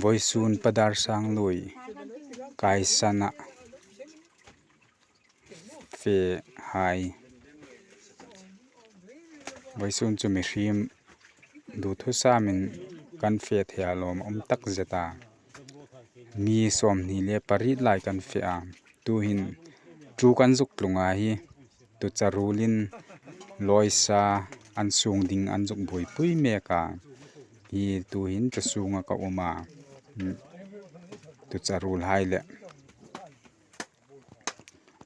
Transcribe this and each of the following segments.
voisun padar sang lui kai sana fe hai voisun chu mi hrim du thu samin kan fe thialom tak zeta mi som ni le parit lai kan fe a tu hin chu kan zuk tlunga hi tu charulin loisa an sung ding an zuk bui pui me ka hi tu hin chu sunga ka uma tu charul hai le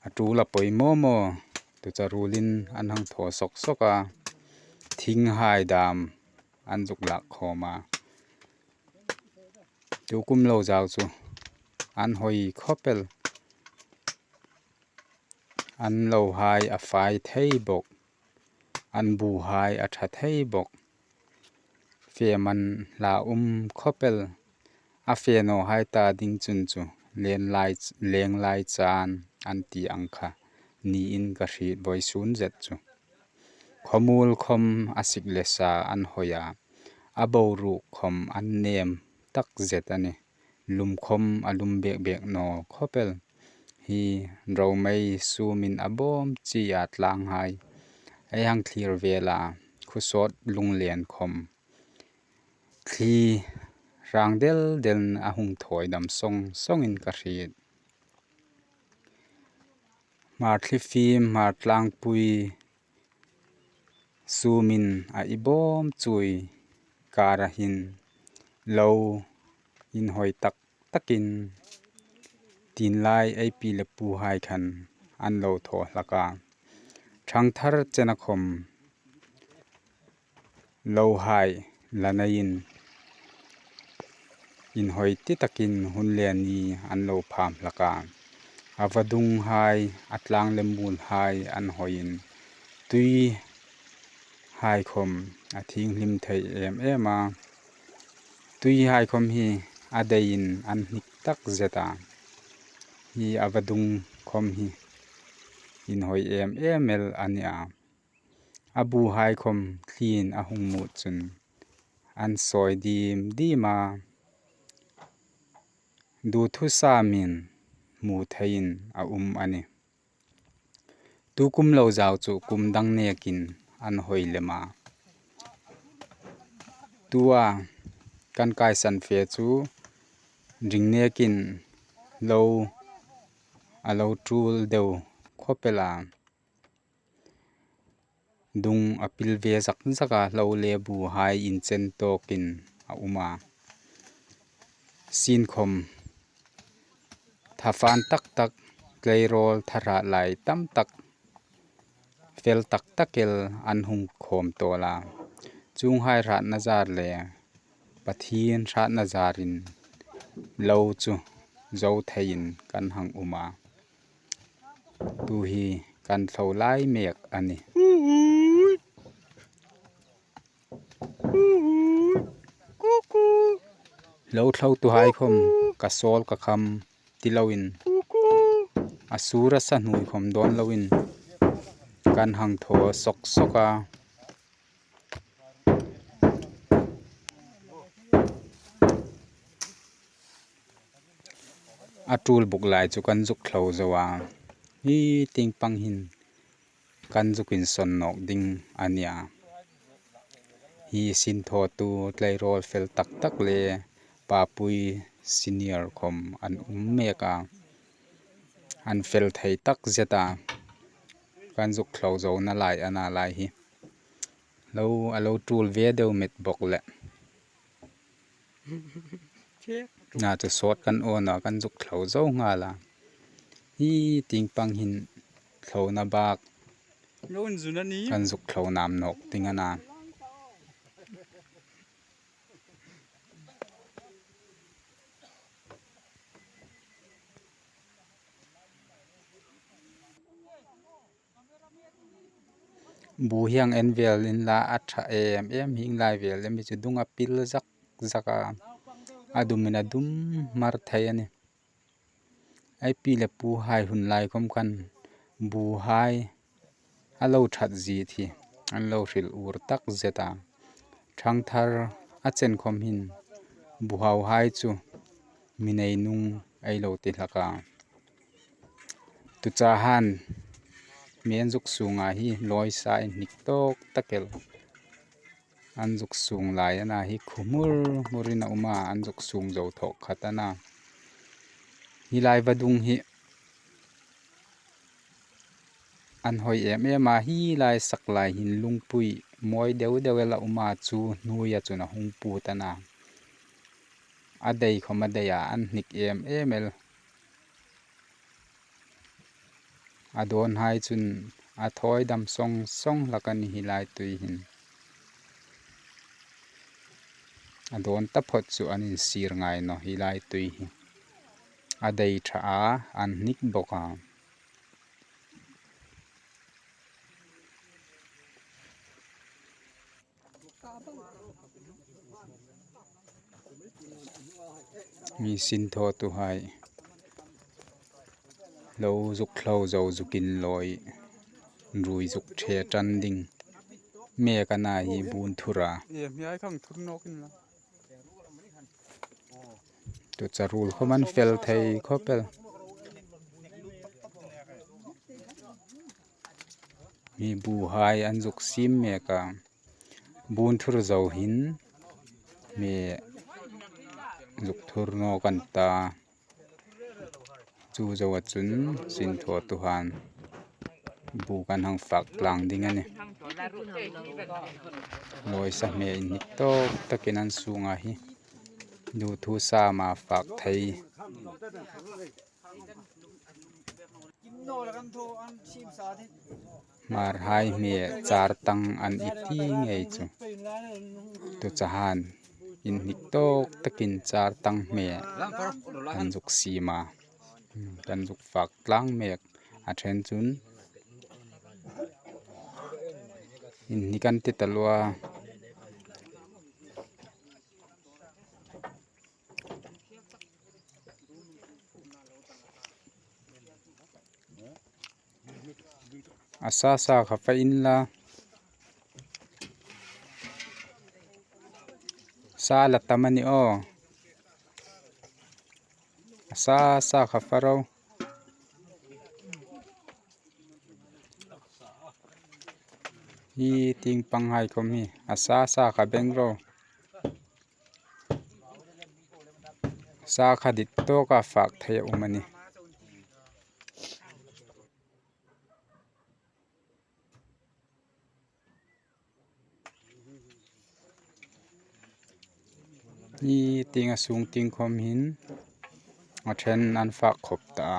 atu la poi momo tu charulin an hang tho sok soka thing hai dam an zuk lak khoma tu kum lo jaw chu an hoi khopel an lo hai a fai thei bok an bu hai a tha thei bok fe man la khopel a fe no hai ta ding chun chu leng lai chan an ti angkha ni in ka hri boi sun zet chu khomul khom asik lesa an hoya aboru khom an nem tak zet ani lum khom alum bek bek no khopel hi ro mai sumin abom chi atlang hai ai hang clear vela khusot lunglen khom khi rangdel den ahung thoi dam song in ka hri marthli fim martlang pui sumin a ibom chui karahin lo in hoi tak takin tin lai ai pi le pu hai khan an lo tho hlaka thang thar chena khom lo hai lanain in hoi ti takin hunlen ni an lo pham hlaka avadung hai atlang lemul hai an hoin tui hai khom a thing hlim thei em a tui hai khom hi adein an hnik tak zeta hi avadung khom hi in hoi mel ania abu hai khom thlin ahung mu chun an soi dima du thu samin mu thein a ani tu kum lo jaw chu kum dang nekin an hoi lema tua kan kai san fe chu ring nekin lo alo tul deu khopela dung apil ve zaka lo le bu hai in chen tokin a uma sin khom thafan tak tleirol thara lai tam tak fel tak takel an hung khom tola chung hai rat nazar le pathin rat nazarin lo chu zo thein kan hang uma tu hi kan thlo lai mek ani lo thlo tu hai khom ka sol ka kham tilawin asura sa hnui khom don lawin kan hang tho soka atul buk lai chu kan zuk thlo zawa hi ting pang hin kan zukin son nok ding ania hi sin tho tu tleirol fel tak le papui senior khom an meka an fel thei tak zeta kan zuk thlo zo na lai ana lai hi alo tul ve deu met bok le na chu sot kan ona kan zuk thlo zo nga la hi ting pang hin thlo na bak Lon zunani kan zuk thlo nam nok tingana bu hiang envel in la atha em hing lai vel mi chu dunga pil zaka adumina dum mar thayani ai pi le pu hai hun lai kom kan bu hai alo that ji thi an lo hril ur tak zeta thang thar a chen khom hin bu hau hai chu minei nung ai lo ti hlaka tu cha han mian juk sunga hi loi sa in nik tok takel an juk sung lai ana hi khumur murina uma an juk sung zo thok khatana hi lai vadung hi an hoi em a hi lai sak lai hin lungpui moi deu deuela uma chu nuya chuna hung pu tana adei khoma deya an nik emel adon hai chun a thoi dam song song lakani hi lai tui hin adon ta phot chu anin sir ngai no hi lai tui hi adei tha a an nik boka mi sin tho tu hai lo juk thlo zo zukin loi rui juk the tan ding me kana hi bun thura mi ai khang thun no kin la tu charul khoman fel thei khopel mi bu hai an juk sim me ka bun thur zo hin me juk thur no kan ta chu zo chun sin tho tu han bu kan hang fak tlang ding ani loi sa me in nik to takin an sunga hi du thu sa ma fak thei mar hai me char tang an iti ngei chu tu chahan in nik to takin char tang me an juk sima kan juk fak tlang mek a then chun in nikan ti talwa asa sa kha fa in la sa la tamani o asa sa kha faro hi ting pang hai khom hi asa sa kha bengro sa kha dit to ka fak thei umani hi ting a sung ting khom hin a then an fak khop ta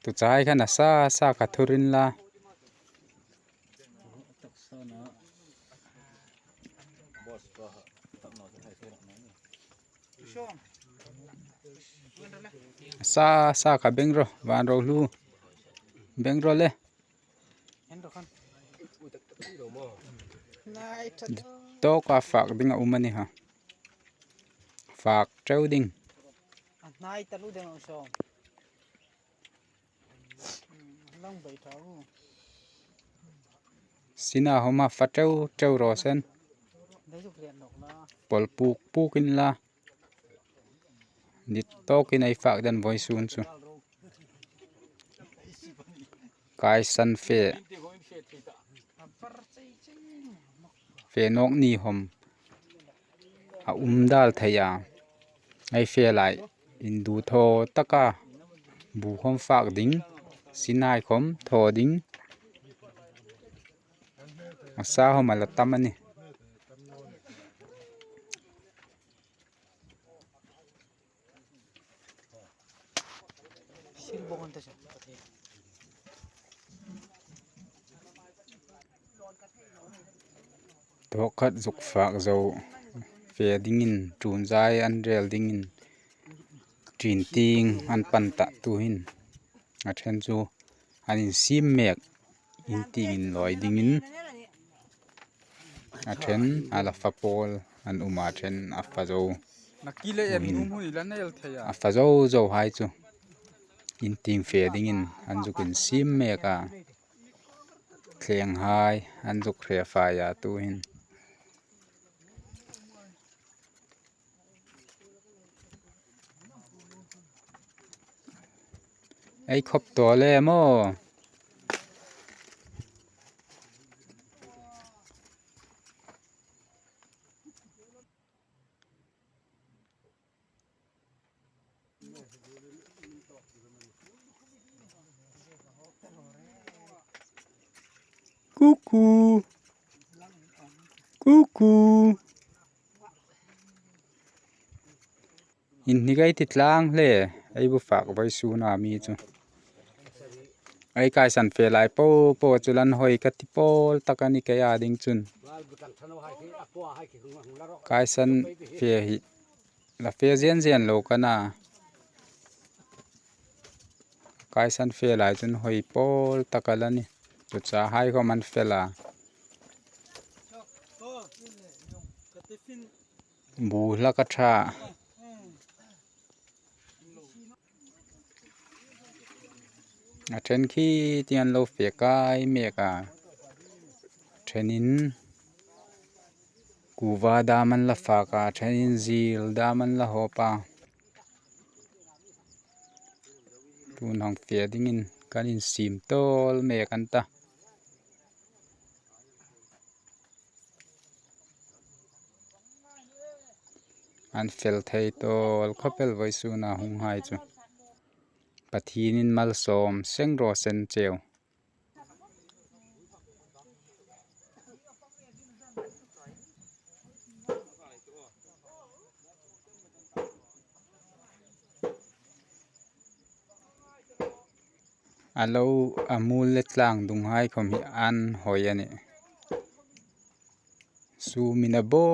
tu chai khan asa sa ka thurin la sa sa ka bengro van ro lu bengro le to ka fak ding a umani ha fak treu ding nai talu deng so long bai thau sina homa fa treu treu ro sen dai juk rian nok na pol puk pukin la nit to kin ai fak dan voi sun chu kai san fe fe nok ni hom a dal thaya ai fe lai in du tho taka bu khom fak ding sinai khom tho ding asa hom ala tamani sil bongon ta sa to khat juk fak zo fe ding in tun zai an rel ding in trin ting an pan ta tu hin a then chu an in sim mek in ting in loi ding in a then ala fa pol an uma then a fa zo nakile en num hu ilan el thaya a fa zo zo hai chu in ting fe ding in an juk in sim me ka thleng hai an juk khre fa ya tu hin ai khop to le mo cuckoo cuckoo in ni gai ti tlang le ai bu fak vai su na mi chu ai kai san fe lai po po chulan hoi ka ti pol takani ka ya ding chun kai san fe hi la fe zen zen lo kana kai san fe lai chun hoi pol takalani chu cha hai ko man fe la bu la ka tha a then khi tian lo fe kai me ka thenin kuwa da man la fa ka thenin zil da man la ho pa tu nang fe ding in kan in sim tol me kan ta an fel thei tol khopel voi su na hung hai chu pathin in mal som seng ro sen cheu alo amul le tlang dung hai khom hi an hoi ani su mina bo